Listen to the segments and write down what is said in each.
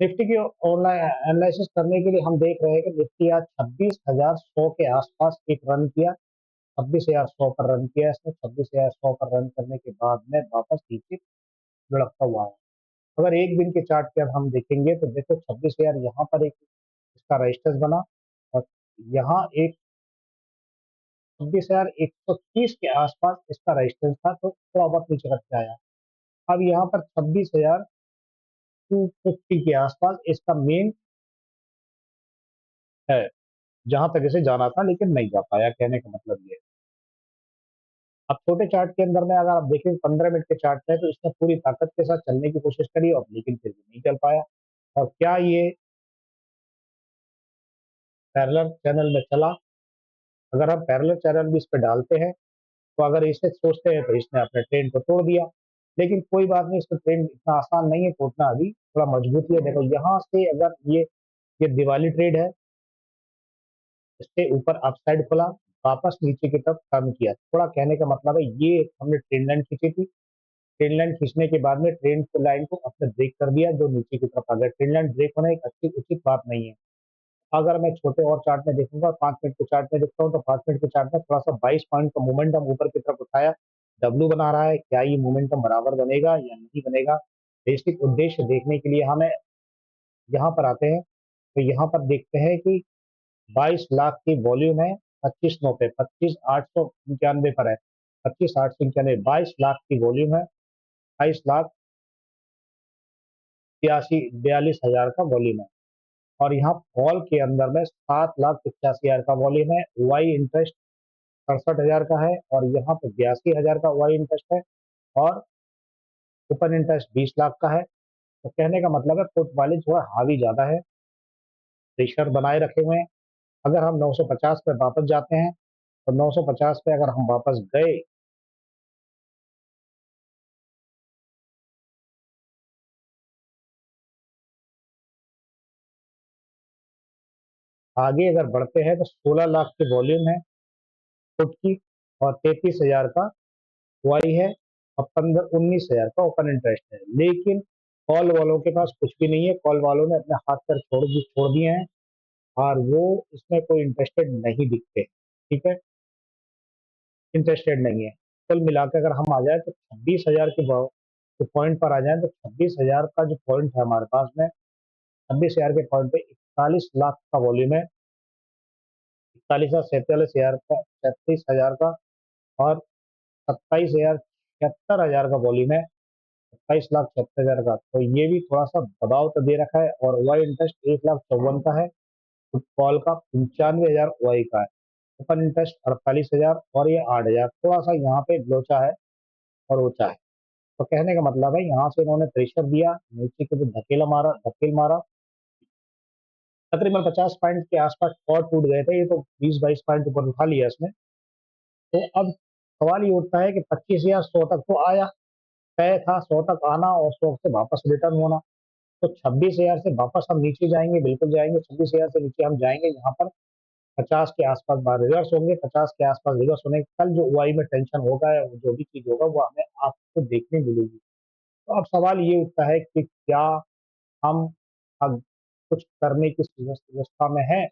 Nifty की online analysis करने के लिए हम देख रहे हैं कि निफ्टी आज 26,100 के आसपास एक रन किया। 26,100 पर रन किया इसने। 26,100 पर रन करने के बाद में वापस नीचे लुढ़कता हुआ है। अगर एक दिन के चार्ट पे अब हम देखेंगे तो देखो 26,000 यहाँ पर एक इसका रेजिस्टेंस बना और यहाँ एक 26,130 के आसपास इसका रेजिस्टेंस था, तो थोड़ा बहुत नीचे करके आया। अब यहाँ पर 26,250 के आसपास इसका मेन है, जहां तक इसे जाना था लेकिन नहीं जा पाया, कहने का मतलब ये है। अब छोटे चार्ट के अंदर में अगर आप देखें 15 मिनट के चार्ट में, तो इसने पूरी ताकत के साथ चलने की कोशिश करी और लेकिन फिर भी नहीं चल पाया। और क्या ये पैरेलल चैनल में चला? अगर हम पैरेलल चैनल भी इस पे डालते हैं, तो अगर इसे सोचते हैं तो इसने अपने ट्रेंड को तोड़ दिया। लेकिन कोई बात नहीं, इसका ट्रेंड इतना आसान नहीं है तोड़ना, अभी थोड़ा मजबूती है। देखो यहाँ से अगर ये दिवाली ट्रेड है, इसके ऊपर अपसाइड खुला, वापस नीचे की तरफ टर्न किया। थोड़ा कहने का मतलब है ये हमने ट्रेंड लाइन खींची थी। ट्रेंड लाइन खींचने के बाद में ट्रेंड लाइन को अपने ब्रेक कर दिया, जो नीचे की तरफ आ गया। ट्रेंड लाइन ब्रेक होना एक अच्छी उचित बात नहीं है। अगर मैं छोटे और चार्ट में देखूंगा, 5 मिनट के चार्ट में देखता हूँ, तो 5 मिनट के चार्ट में थोड़ा सा 22 पॉइंट का मोमेंटम ऊपर की तरफ उठाया, डब्लू बना रहा है। क्या ये मोमेंटम बराबर बनेगा या नहीं बनेगा? बेसिक उद्देश्य देखने के लिए हमें यहाँ पर आते हैं, तो यहाँ पर देखते हैं कि 22 लाख की वॉल्यूम है 25 9 पे, 25,891 पर है। 25,891, 22 लाख की वॉल्यूम है। 22,42,000 का वॉल्यूम है। और यहाँ फॉल के अंदर में 7,85,000 का वॉल्यूम है। वाई इंटरेस्ट 67,000 का है और यहाँ पे 82,000 का वाई इंटरेस्ट है और ओपन इंटरेस्ट 20 लाख का है। तो कहने का मतलब है पुट वाले जो है हावी ज्यादा है, प्रेशर बनाए रखे हुए हैं। अगर हम 950 पे वापस जाते हैं, तो 950 पे अगर हम वापस गए, आगे अगर बढ़ते हैं, तो 16 लाख की वॉल्यूम है पुट की और 33,000 का वाई है और 19,000 का ओपन इंटरेस्ट है। लेकिन कॉल वालों के पास कुछ भी नहीं है। कॉल वालों ने अपने हाथ पर छोड़ दिए हैं और वो इसमें कोई इंटरेस्टेड नहीं दिखते। ठीक है, इंटरेस्टेड नहीं है। कुल मिलाकर अगर हम आ जाए तो 26,000 के जो पॉइंट पर आ जाए, तो 26,000 का जो पॉइंट है हमारे पास में, 26,000 के पॉइंट पे 41 लाख का वॉल्यूम है। 41 47,000 का, 36,000 का और 27,000 का वॉल्यूम है। 27,76,000 का, तो ये भी थोड़ा सा दबाव तो दे रखा है। और वाई इंटरेस्ट 1,54,000 का है। फुटबॉल का 95,000 वाई का है। ओपन इंटरेस्ट 48,000 और ये 8,000, थोड़ा सा यहाँ पे लोचा है और ऊंचा है। तो कहने का मतलब है यहाँ से इन्होंने प्रेशर दिया, नीचे के भी धकेल मारा। तकरीबन 50 पॉइंट के आसपास और टूट गए थे, ये तो 20-22 पॉइंट ऊपर उठा लिया इसने। तो अब सवाल ये उठता है कि 25,100 तक तो आया, तय था 100 तक आना और 100 से वापस रिटर्न होना। तो 26,000 से वापस हम नीचे जाएंगे, बिल्कुल जाएंगे। 26,000 से नीचे हम जाएंगे, यहाँ पर 50 के आसपास बार रिवर्स होंगे। 50 के आसपास रिवर्स होने कल जो ओआई में टेंशन होगा, जो भी चीज होगा वो हमें आपको देखने मिलेगी। तो अब सवाल ये उठता है कि क्या हम अब कुछ करने की व्यवस्था में है?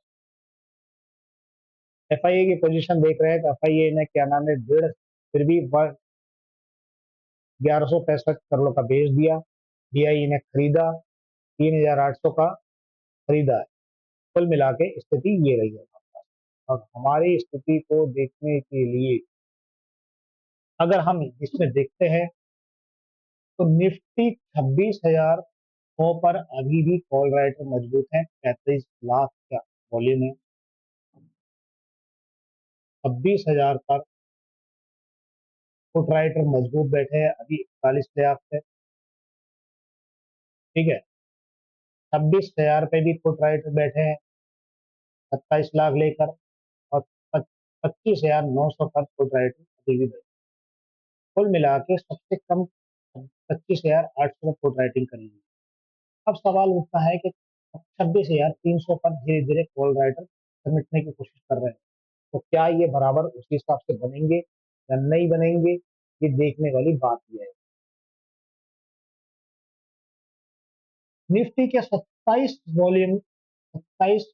एफआईए की पोजीशन देख रहे हैं, तो एफआईए ने क्या नाम है डेढ़, फिर भी 1165 करोड़ का बेच दिया। डीआई ने खरीदा, 3,800 का खरीदा है। कुल मिला के स्थिति ये रही है। और हमारी स्थिति को देखने के लिए अगर हम इसमें देखते हैं, तो निफ्टी 26,100 पर अभी भी कॉल राइटर मजबूत है। 35 लाख का वॉल्यूम है। 26,000 पर पुट राइटर मजबूत बैठे हैं अभी 41 लाख से। ठीक है, 26,000 पे भी पुट राइटर बैठे हैं 27 लाख लेकर और 25,900 पर पुट राइटर अभी भी बैठे। कुल मिला के सबसे कम 25,800 में पुट राइटिंग करेंगे। अब सवाल उठता है कि 26,300 पर धीरे धीरे कॉल राइटर समेटने की कोशिश कर रहे हैं, तो क्या ये बराबर उसी हिसाब से बनेंगे या नहीं बनेंगे, ये देखने वाली बात यह है। निफ्टी के 27 वॉल्यूम, 27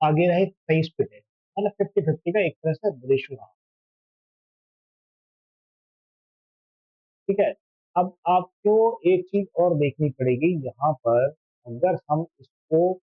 आगे रहे, 23 पे रहे, मतलब 50-50 का एक तरह से रेशियो रहा। ठीक है। अब आपको एक चीज और देखनी पड़ेगी यहाँ पर, अगर हम इसको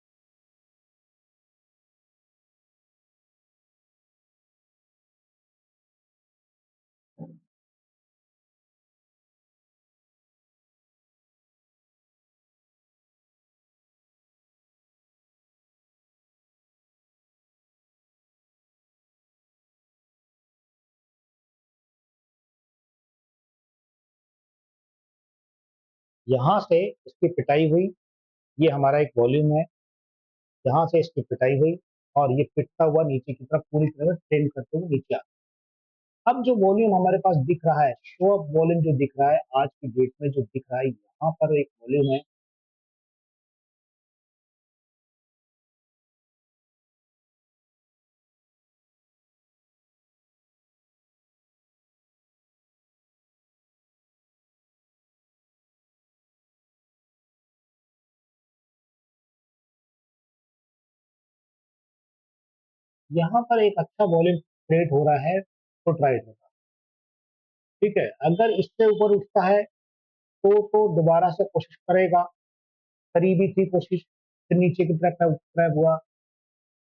यहाँ से इसकी पिटाई हुई, ये हमारा एक वॉल्यूम है, यहाँ से इसकी पिटाई हुई और ये पिटता हुआ नीचे की तरफ पूरी तरह से ट्रेंड करते हुए नीचे आता है। अब जो वॉल्यूम हमारे पास दिख रहा है, शो अप वॉल्यूम जो दिख रहा है आज की डेट में, जो दिख रहा है यहाँ पर एक वॉल्यूम है, यहाँ पर एक अच्छा वॉल्यूम क्रिएट हो रहा है, फुट राइट होगा। ठीक है, अगर इससे ऊपर उठता है तो दोबारा से कोशिश करेगा, करीबी थी कोशिश, फिर नीचे की तरफ क्रैप हुआ,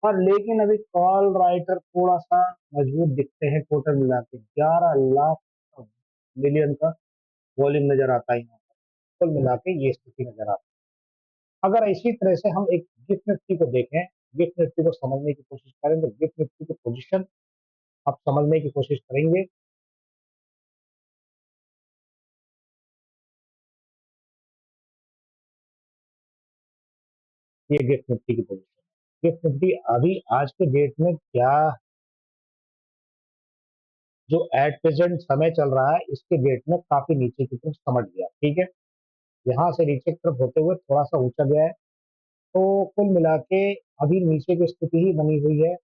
और लेकिन अभी कॉल राइटर थोड़ा सा मजबूत दिखते हैं, टोटल मिला के 11 लाख मिलियन का वॉल्यूम नजर आता है यहाँ पर, कुल मिला के ये स्थिति नजर आती है। अगर इसी तरह से हम एक गिफ्ट निफ्टी को देखें, गिफ्ट निफ्टी को समझने की कोशिश करें, तो गिफ्ट निफ्टी की पोजीशन आप समझने की कोशिश करेंगे। ये गिफ्ट निफ्टी की पोजीशन है। गिफ्ट निफ्टी अभी आज के डेट में क्या, जो एट प्रेजेंट समय चल रहा है इसके डेट में काफी नीचे की तरफ समझ गया। ठीक है, यहाँ से नीचे की तरफ होते हुए थोड़ा सा ऊंचा गया है, तो कुल मिला के अभी नीचे की स्थिति ही बनी हुई है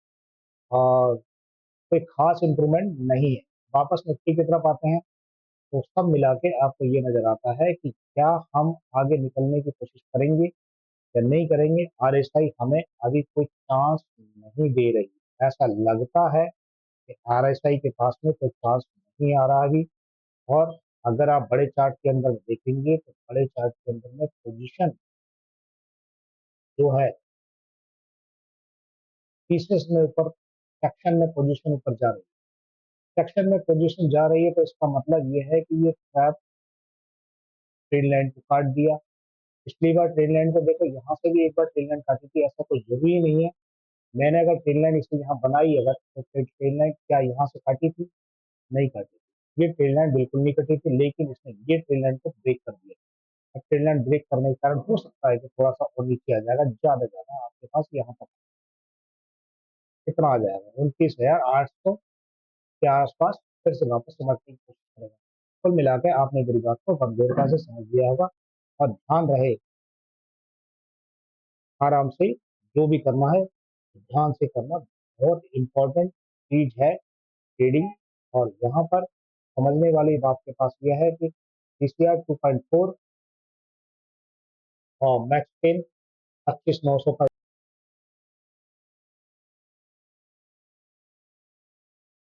और कोई खास इंप्रूवमेंट नहीं है। वापस निफ्टी की तरफ आते हैं, तो सब मिला के आपको ये नजर आता है कि क्या हम आगे निकलने की कोशिश करेंगे या नहीं करेंगे। आरएसआई हमें अभी कोई चांस नहीं दे रही, ऐसा लगता है कि आरएसआई के पास में कोई चांस नहीं आ रहा अभी। और अगर आप बड़े चार्ट के अंदर देखेंगे तो बड़े चार्ट के अंदर में पोजीशन जो है पीसेस में ऊपर, सेक्शन में पोजीशन ऊपर जा रही है, सेक्शन में पोजीशन जा रही है, तो इसका मतलब ये है कि ये ट्रैप ट्रेन लाइन को काट दिया। पिछली बार ट्रेन लाइन को देखो, यहाँ से भी एक बार ट्रेन लाइन काटी थी, ऐसा कोई जरूरी नहीं है। मैंने अगर ट्रेन लाइन इसे यहाँ बनाई अगर, तो ट्रेन लाइन क्या यहाँ से काटी थी? नहीं काटी थी, ये ट्रेन लाइन बिल्कुल नहीं कटी थी, लेकिन इसने ये ट्रेन लाइन को ब्रेक कर दिया। अब ट्रेन लाइन ब्रेक करने के कारण हो सकता है कि थोड़ा सा और नीचे आ जाएगा, ज्यादा ज्यादा आपके पास यहाँ तक कितना आ जाएगा, 29,800 के आसपास फिर से वापस समझने की कोशिश करेगा। कुल मिला के आपने मेरी बात को गंभीरता से समझ लिया होगा, और ध्यान रहे आराम से जो भी करना है ध्यान से करना, बहुत इंपॉर्टेंट चीज है ट्रेडिंग। और यहाँ पर समझने वाली बात के पास यह है कि पीसीआर 2.4 और मैक्स 10 25,900 का